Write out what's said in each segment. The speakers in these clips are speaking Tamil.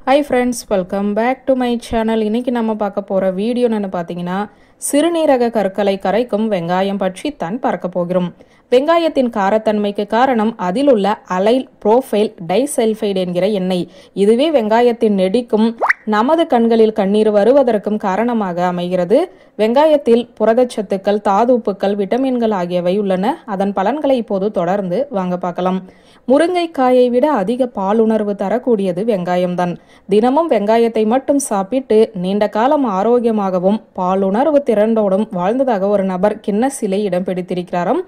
Hi friends, welcome back to my channel. இன்னைக்கு நம்ம பார்க்க போற வீடியோ என்னன்னு பாத்தீங்கன்னா சிறுநீரக கற்களை கரைக்கும் வெங்காயம் பற்றி தான் பார்க்க போகிறோம். வெங்காயத்தின் காரத்தன்மைக்கு காரணம் அதில் உள்ள அலைல் புரோஃபைல் டைசல்ஃபைடு என்கிற எண்ணெய். இதுவே வெங்காயத்தின் நெடிக்கும் நமது கண்களில் கண்ணீர் வருவதற்கும் காரணமாக அமைகிறது. வெங்காயத்தில் புரதச்சத்துக்கள், தாதுப்புக்கள், விட்டமின்கள் ஆகியவை உள்ளன. அதன் பலன்களை இப்போது தொடர்ந்து வாங்க பார்க்கலாம். முருங்கைக்காயை விட அதிக பாலுணர்வு தரக்கூடியது வெங்காயம்தான். தினமும் வெங்காயத்தை மட்டும் சாப்பிட்டு நீண்ட காலம் ஆரோக்கியமாகவும் பாலுணர்வு திறனோடும் வாழ்ந்ததாக ஒரு நபர் கின்னஸிலே இடம் பிடித்திருக்கிறாராம்.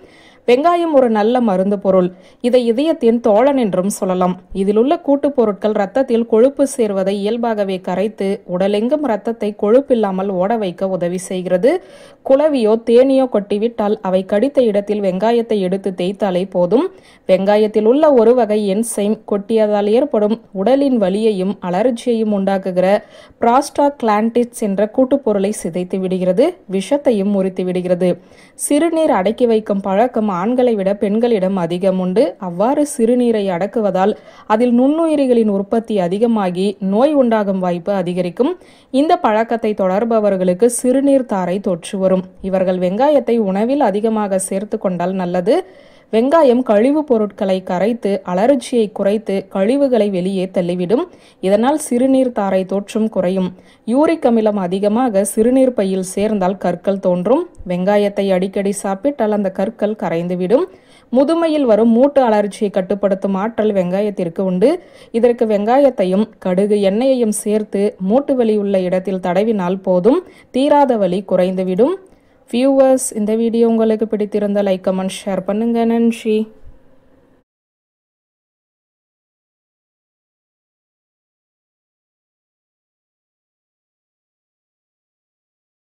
வெங்காயம் ஒரு நல்ல மருந்து பொருள். இதை இதயத்தின் தோழன் என்றும் சொல்லலாம். இதில் உள்ள கூட்டுப் பொருட்கள் இரத்தத்தில் கொழுப்பு சேர்வதை இயல்பாகவே கரைத்து உடலெங்கும் இரத்தத்தை கொழுப்பில்லாமல் ஓட வைக்க உதவி செய்கிறது. குளவியோ தேனியோ கொட்டிவிட்டால் அவை கடித்த இடத்தில் வெங்காயத்தை எடுத்து தேய்த்தாலே போதும். வெங்காயத்தில் உள்ள ஒரு வகை என்சைம் கொட்டியதால் ஏற்படும் உடலின் வலியையும் அலர்ஜியையும் உண்டாக்குகிற பிராஸ்டாக்லாண்டிட்ஸ் என்ற கூட்டுப்பொருளை சிதைத்து விடுகிறது, விஷத்தையும் முறித்து விடுகிறது. சிறுநீர் அடக்கி வைக்கும் பழக்கம் ஆண்களை விட பெண்களிடம் அதிகம் உண்டு. அவ்வாறு சிறுநீரை அடக்குவதால் அதில் நுண்ணுயிரிகளின் உற்பத்தி அதிகமாகி நோய் உண்டாகும் வாய்ப்பு அதிகரிக்கும். இந்த பழக்கத்தை தொடர்பவர்களுக்கு சிறுநீர் தாரை தொற்று வரும். இவர்கள் வெங்காயத்தை உணவில் அதிகமாக சேர்த்து கொண்டால் நல்லது. வெங்காயம் கழிவுப் பொருட்களை கரைத்து அலர்ஜியை குறைத்து கழிவுகளை வெளியே தள்ளிவிடும். இதனால் சிறுநீர் தாரை தொற்றும் குறையும். யூரிக் அமிலம் அதிகமாக சிறுநீர் பையில் சேர்ந்தால் கற்கள் தோன்றும். வெங்காயத்தை அடிக்கடி சாப்பிட்டால் அந்த கற்கள் கரைந்துவிடும். முதுமையில் வரும் மூட்டு அலர்ஜியை கட்டுப்படுத்தும் ஆற்றல் வெங்காயத்திற்கு உண்டு. இதற்கு வெங்காயத்தையும் கடுகு எண்ணெயையும் சேர்த்து மூட்டு வலி உள்ள இடத்தில் தடவினால் போதும், தீராத வலி குறைந்துவிடும். வியூவர்ஸ், இந்த வீடியோ உங்களுக்கு பிடித்திருந்தால் லைக், கமெண்ட், ஷேர் பண்ணுங்க. நன்றி.